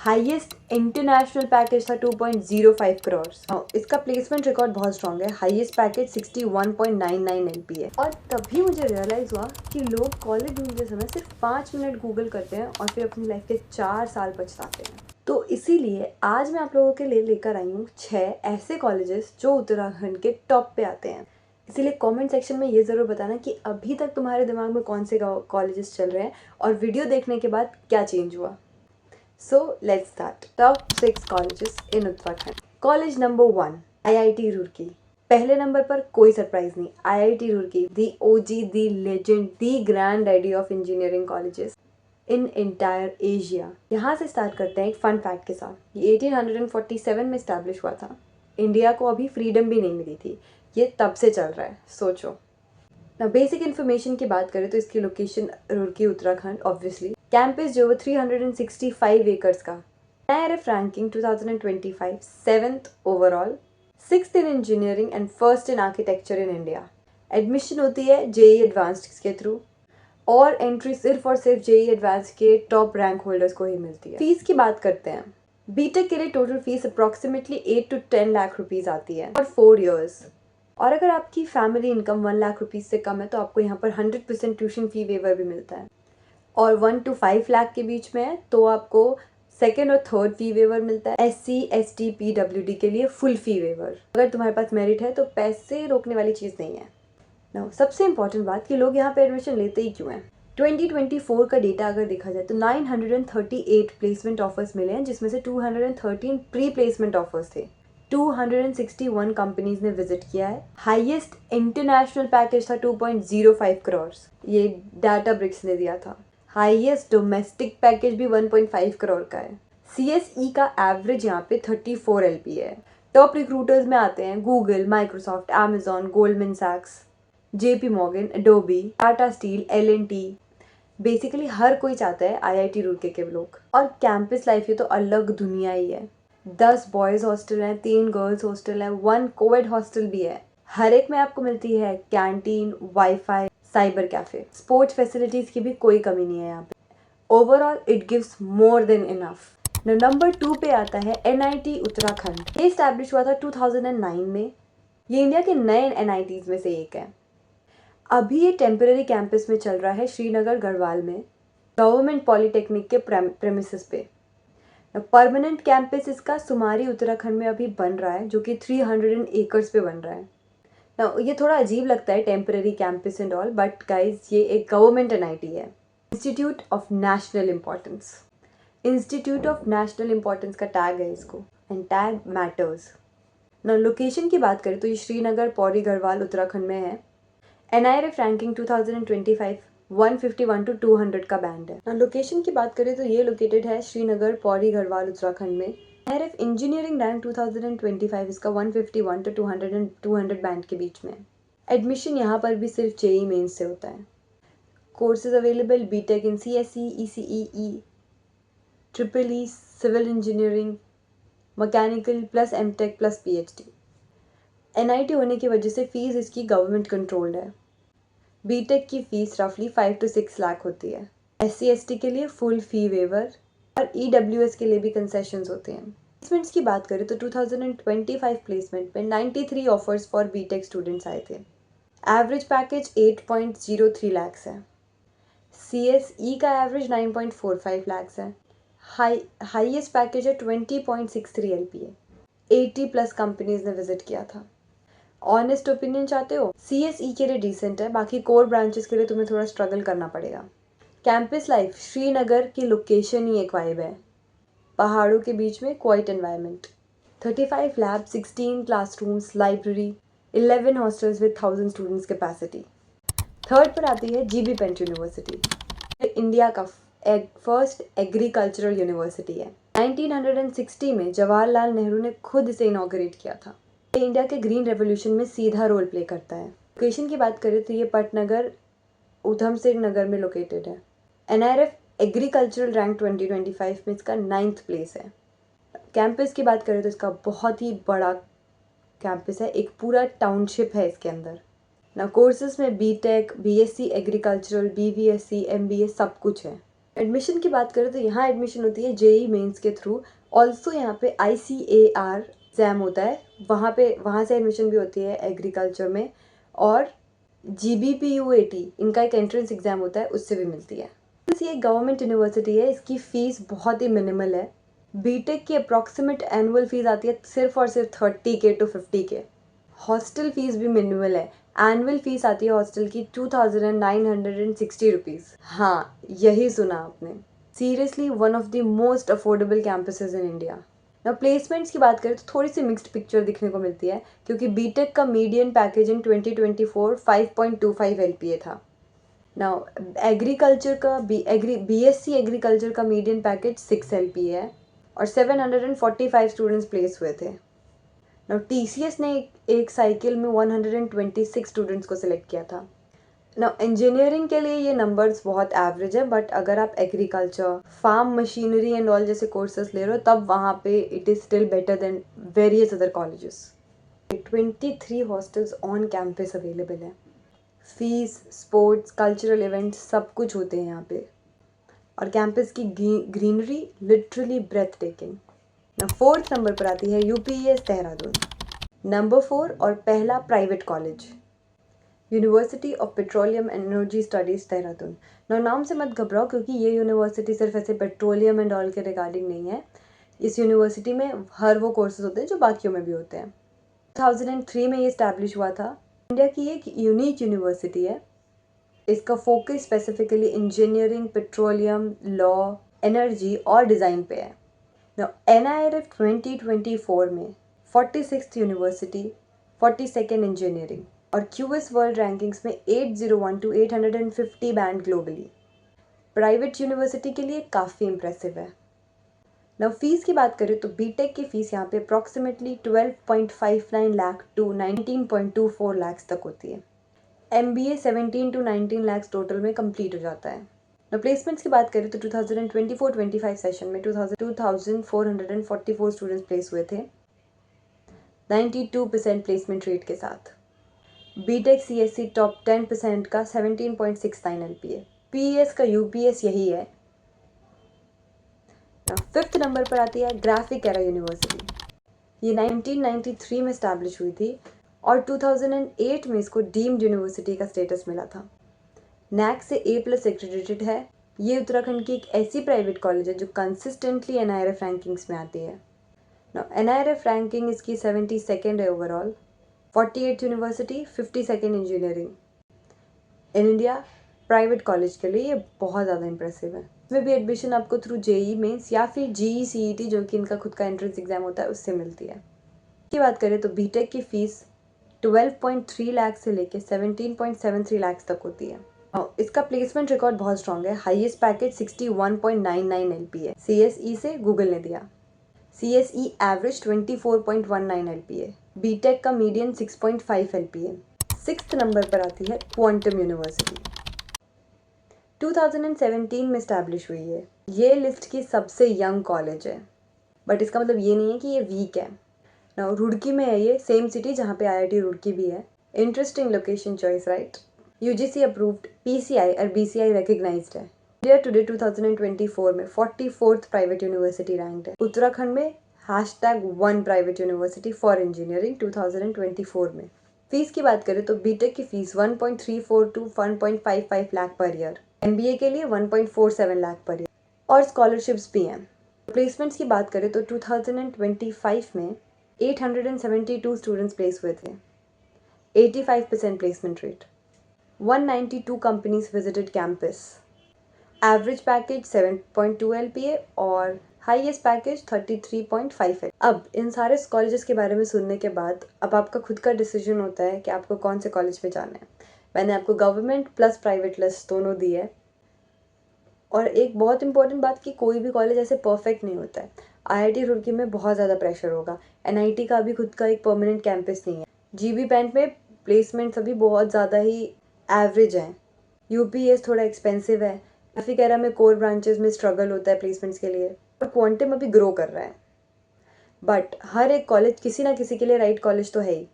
Highest international package था 2.05 करोड़। इसका placement record बहुत स्ट्रॉन्ग है। हाईएस्ट पैकेज 61.99 LP है। और तभी मुझे रियलाइज़ हुआ कि लोग कॉलेज ढूंढते समय सिर्फ 5 मिनट गूगल करते हैं और फिर अपनी लाइफ के 4 साल पछताते हैं। तो इसीलिए आज मैं आप लोगों के लिए लेकर आई हूँ 6 ऐसे कॉलेजेस जो उत्तराखंड के टॉप पे आते हैं। इसीलिए कमेंट सेक्शन में ये ज़रूर बताना कि अभी तक तुम्हारे दिमाग में कौन से कॉलेजेस चल रहे हैं और वीडियो देखने के बाद क्या चेंज हुआ। So let's start. Top 6 colleges in Uttarakhand. College number 1, IIT Roorkee. पहले नंबर पर कोई सरप्राइज नहीं, IIT Roorkee, the OG, the legend, the granddaddy of engineering colleges in entire Asia. यहाँ से स्टार्ट करते हैं एक फन फैक्ट के साथ। ये 1847 में इस्टेब्लिश हुआ था। इंडिया को अभी फ्रीडम भी नहीं मिली थी। ये तब से चल रहा है, सोचो ना। बेसिक इन्फॉर्मेशन की बात करें तो इसकी location Roorkee Uttarakhand obviously. Campus जो 365 एकर्स का। NIRF ranking 2025 7th overall, 6th in engineering and 1st in architecture in India. Admission होती है JEE एडवांस्ड के थ्रू और एंट्री सिर्फ और सिर्फ JEE एडवांस के टॉप रैंक होल्डर्स को ही मिलती है। फीस की बात करते हैं। बीटेक के लिए total fees approximately 8 to 10 lakh rupees आती है और 4 years। और अगर आपकी फैमिली इनकम 1 लाख रुपीज से कम है तो आपको यहाँ पर 100% ट्यूशन फी वेवर भी मिलता है। और 1 to 5 लाख के बीच में है तो आपको सेकेंड और थर्ड फी वेवर मिलता है। SC ST PWD के लिए फुल फी वेवर। अगर तुम्हारे पास मेरिट है तो पैसे रोकने वाली चीज़ नहीं है। नो, सबसे इंपॉर्टेंट बात कि लोग यहाँ पे एडमिशन लेते ही क्यों हैं। 2024 का डेटा अगर देखा जाए तो 938 प्लेसमेंट ऑफर्स मिले हैं, जिसमें से 213 प्री प्लेसमेंट ऑफर्स थे। 261 कंपनीज ने विजिट किया है। हाईएस्ट इंटरनेशनल पैकेज था 2.05 करोड़, ये डाटा ब्रिक्स ने दिया था। हाईएस्ट डोमेस्टिक पैकेज भी 1.5 करोड़ का है। CSE का एवरेज यहाँ पे 34 LP है। टॉप रिक्रूटर्स में आते हैं गूगल, माइक्रोसॉफ्ट, अमेजॉन, गोल्डमैन सैक्स, JP Morgan, Adobe, Tata Steel, L&T। Basically हर कोई चाहता है IIT रुड़की के लोग। और कैंपस लाइफ ये तो अलग दुनिया ही है। 10 बॉयज़ हॉस्टल हैं, 3 गर्ल्स हॉस्टल हैं, 1 कोविड हॉस्टल भी है। हर एक में आपको मिलती है canteen, wifi, cyber cafe, sports facilities की भी कोई कमी नहीं है यहाँ पे। Overall it gives more than enough. Number 2 पे आता है NIT उत्तराखंड। ये इस्टेब्लिश हुआ था 2009 में। ये इंडिया के नए NITs में से एक है। अभी ये टेम्पररी कैंपस में चल रहा है श्रीनगर गढ़वाल में, गवर्नमेंट पॉलिटेक्निक के प्रेमिसेस पे। परमानेंट कैंपस इसका सुमारी उत्तराखंड में अभी बन रहा है, जो कि 300 एकर्स पे बन रहा है। ना ये थोड़ा अजीब लगता है temporary campus and all, but guys ये एक गवर्नमेंट NIT है। Institute of national importance. Institute of national importance का टैग है इसको, एंड टैग मैटर्स। ना लोकेशन की बात करें तो ये श्रीनगर पौड़ी गढ़वाल उत्तराखंड में है। NIRF रैंकिंग 2025 151 to 200 का बैंड है। लोकेशन की बात करें तो ये लोकेटेड है श्रीनगर पौड़ी गढ़वाल उत्तराखंड में। NIRF इंजीनियरिंग रैंक 2025 इसका 151 to 200 बैंड के बीच में। एडमिशन यहाँ पर भी सिर्फ JEE मेंस से होता है। Courses available BTech in CSE, ECE, EEE, civil engineering, mechanical plus MTech plus PhD। NIT होने की वजह से फीस इसकी गवर्नमेंट कंट्रोल्ड है। बीटेक की फीस रफली 5 to 6 लाख होती है। SC ST के लिए फुल फी वेवर और EWS के लिए भी कंसेशंस होते हैं। प्लेसमेंट्स की बात करें तो 2025 प्लेसमेंट में 93 ऑफर्स फॉर बीटेक स्टूडेंट्स आए थे। एवरेज पैकेज 8.03 लाख्स है। CSE का एवरेज 9.45 लाख्स है। हाईएस्ट पैकेज है 20.63 LP है। 80 प्लस कंपनीज ने विजिट किया था। ऑनेस्ट ओपिनियन चाहते हो, CSE के लिए डिसेंट है, बाकी कोर ब्रांचेस के लिए तुम्हें थोड़ा स्ट्रगल करना पड़ेगा। कैंपस लाइफ, श्रीनगर की लोकेशन ही एक वाइब है। पहाड़ों के बीच में quite environment. 35 lab, 16 classrooms, library, 11 hostels with 1000 students capacity. Third पर आती है GB पेंट यूनिवर्सिटी। इंडिया का फर्स्ट एग्रीकल्चरल यूनिवर्सिटी है। 1960 में जवाहरलाल नेहरू ने खुद इसे इनॉग्रेट किया था। इंडिया के ग्रीन रेवोल्यूशन में सीधा रोल प्ले करता है। लोकेशन की बात करें तो ये पटनगर उधम सिंह नगर में लोकेटेड है। NIRF एग्रीकल्चरल रैंक 2025 में इसका 9th प्लेस है। कैंपस की बात करें तो इसका बहुत ही बड़ा कैंपस है, एक पूरा टाउनशिप है इसके अंदर। ना कोर्सेज में BTech, BSc agricultural, BVSc, MBA सब कुछ है। एडमिशन की बात करें तो यहाँ एडमिशन होती है जेई मेंस के थ्रू। ऑल्सो यहाँ पे ICAR एग्ज़ाम होता है, वहाँ से एडमिशन भी होती है एग्रीकल्चर में। और GBPUAT इनका एक एंट्रेंस एग्ज़ाम होता है, उससे भी मिलती है। ये एक गवर्नमेंट यूनिवर्सिटी है, इसकी फ़ीस बहुत ही मिनिमल है। बीटेक की अप्रॉक्सीमेट एनुअल फ़ीस आती है सिर्फ और सिर्फ 30K to 50K। Hostel fees भी मिनिमल है। एनुअल फ़ीस आती है हॉस्टल की 2960 रुपीज़। हाँ, यही सुना आपने। Seriously one of the most affordable campuses in India. ना प्लेसमेंट्स की बात करें तो थोड़ी सी मिक्स्ड पिक्चर दिखने को मिलती है, क्योंकि बीटेक का मीडियन पैकेज इन 2024 5.25 LPA था। नाउ एग्रीकल्चर का BSc एग्रीकल्चर का मीडियन पैकेज 6 LPA है और 745 स्टूडेंट्स प्लेस हुए थे। नाउ TCS ने एक साइकिल में 126 स्टूडेंट्स को सिलेक्ट किया था। नाउ इंजीनियरिंग के लिए ये नंबर्स बहुत एवरेज है, बट अगर आप agriculture, farm machinery and all जैसे कोर्सेज ले रहे हो तब वहाँ पे it is still better than various other colleges. 23 hostels on campus available है। फीस, स्पोर्ट्स, कल्चरल इवेंट्स सब कुछ होते हैं यहाँ पे। और कैंपस की ग्रीनरी लिटरली ब्रेथ टेकिंग। ना 4th नंबर पर आती है UPES देहरादून। नंबर 4 और पहला private college university of petroleum and energy studies Dehradun. नाम से मत घबराओ, क्योंकि ये यूनिवर्सिटी सिर्फ ऐसे पेट्रोलियम एंड ऑयल के रिगार्डिंग नहीं है। इस यूनिवर्सिटी में हर वो कोर्सेज होते हैं जो बाकियों में भी होते हैं। 2003 में ये इस्टेब्लिश हुआ था। इंडिया की एक यूनिक यूनिवर्सिटी है। इसका focus specifically engineering, petroleum, law, energy और डिज़ाइन पे है। NIRF 2024 में 46th यूनिवर्सिटी, 42nd इंजीनियरिंग और QS वर्ल्ड रैंकिंग्स में 801 to 850 band globally. Private university के लिए काफ़ी इम्प्रेसिव है। नाउ फीस की बात करें तो बीटेक की फ़ीस यहाँ पे अप्रॉक्सीमेटली 12.59 लाख टू 19.24 लाख तक होती है। MBA 17 to 19 लाख टोटल में कंप्लीट हो जाता है। नाउ प्लेसमेंट्स की बात करें तो 2024-25 सेशन में 2444 स्टूडेंट्स प्लेस हुए थे 92% प्लेसमेंट रेट के साथ। बीटेक CSC टॉप 10% का 17.69 LPA। PES का UPS यही है। 5th नंबर पर आती है ग्राफिक एरा यूनिवर्सिटी। ये 1993 में इस्टेब्लिश हुई थी और 2008 में इसको डीम्ड यूनिवर्सिटी का स्टेटस मिला था। NAC से A+ एक्रेडिटेड है। ये उत्तराखंड की एक ऐसी प्राइवेट कॉलेज है जो कंसिस्टेंटली NIRF रैंकिंग्स में आती है। NIRF रैंकिंग इसकी 72nd है overall. 48th university, 52nd engineering. In India private college के लिए ये बहुत ज़्यादा इंप्रेसिव है। इसमें भी एडमिशन आपको थ्रू JEE मेंस या फिर GE CET, जो कि इनका खुद का एंट्रेंस एग्जाम होता है, उससे मिलती है। की बात करें तो बीटेक की फ़ीस 12.3 लाख से लेके 17.73 लाख तक होती है। इसका प्लेसमेंट रिकॉर्ड बहुत स्ट्रॉन्ग है। हाईएस्ट पैकेज 61.99 LPA CSE से गूगल ने दिया। CSE average 24.19 LPA। बीटेक का मीडियन 6.5 LPA। 6th नंबर पर आती है क्वांटम यूनिवर्सिटी। 2017 में इस्टेब्लिश हुई है। ये लिस्ट की सबसे यंग कॉलेज है, बट इसका मतलब ये नहीं है कि ये वीक है। नाउ रुड़की में है ये, सेम सिटी जहाँ पे IIT रुड़की भी है। Interesting location choice, right? UGC approved, PCI और BCI रिकग्नाइज्ड है। इंडिया टुडे 2024 में 44th प्राइवेट यूनिवर्सिटी रैंक्ड है। उत्तराखंड में #1 प्राइवेट यूनिवर्सिटी फॉर इंजीनियरिंग 2024 में। फीस की बात करें तो बीटेक की fees 1.34 to 1.55 lakh per year. MBA के लिए 1.47 लाख पर ईयर और स्कॉलरशिप्स भी हैं। प्लेसमेंट्स की बात करें तो 2025 में 872 स्टूडेंट्स प्लेस हुए थे। 85% placement rate. 192 companies visited campus. Average package 7.2 LPA और हाईएस्ट पैकेज 33.5 है। अब इन सारे कॉलेजेस के बारे में सुनने के बाद अब आपका खुद का डिसीजन होता है कि आपको कौन से कॉलेज में जाना है। मैंने आपको गवर्नमेंट प्लस प्राइवेट लिस्ट दोनों दी है। और एक बहुत इंपॉर्टेंट बात कि कोई भी कॉलेज ऐसे परफेक्ट नहीं होता है। IIT रुड़की में बहुत ज़्यादा प्रेशर होगा। NIT का भी खुद का एक परमानेंट कैंपस नहीं है। GB पैंट में प्लेसमेंट्स अभी बहुत ज़्यादा ही एवरेज हैं। UPS थोड़ा एक्सपेंसिव है। ग्राफिक एरा में कोर ब्रांचेस में स्ट्रगल होता है प्लेसमेंट्स के लिए, और क्वांटम अभी ग्रो कर रहा है। बट हर एक कॉलेज किसी ना किसी के लिए राइट कॉलेज तो है ही।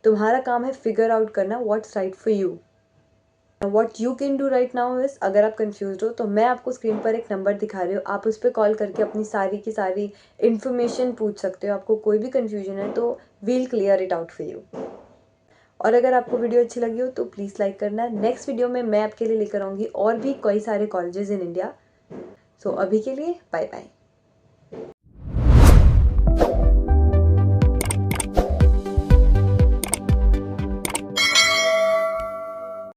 तुम्हारा काम है फिगर आउट करना what's right for you. What you can do right now is, अगर आप कंफ्यूज हो तो मैं आपको स्क्रीन पर एक नंबर दिखा रही हूँ, आप उस पर कॉल करके अपनी सारी की सारी इन्फॉर्मेशन पूछ सकते हो। आपको कोई भी कन्फ्यूजन है तो we'll clear it out for you. और अगर आपको वीडियो अच्छी लगी हो तो प्लीज़ लाइक करना। नेक्स्ट वीडियो में मैं आपके लिए लेकर आऊँगी और भी कई सारे कॉलेजेस इन इंडिया। सो अभी के लिए बाय बाय।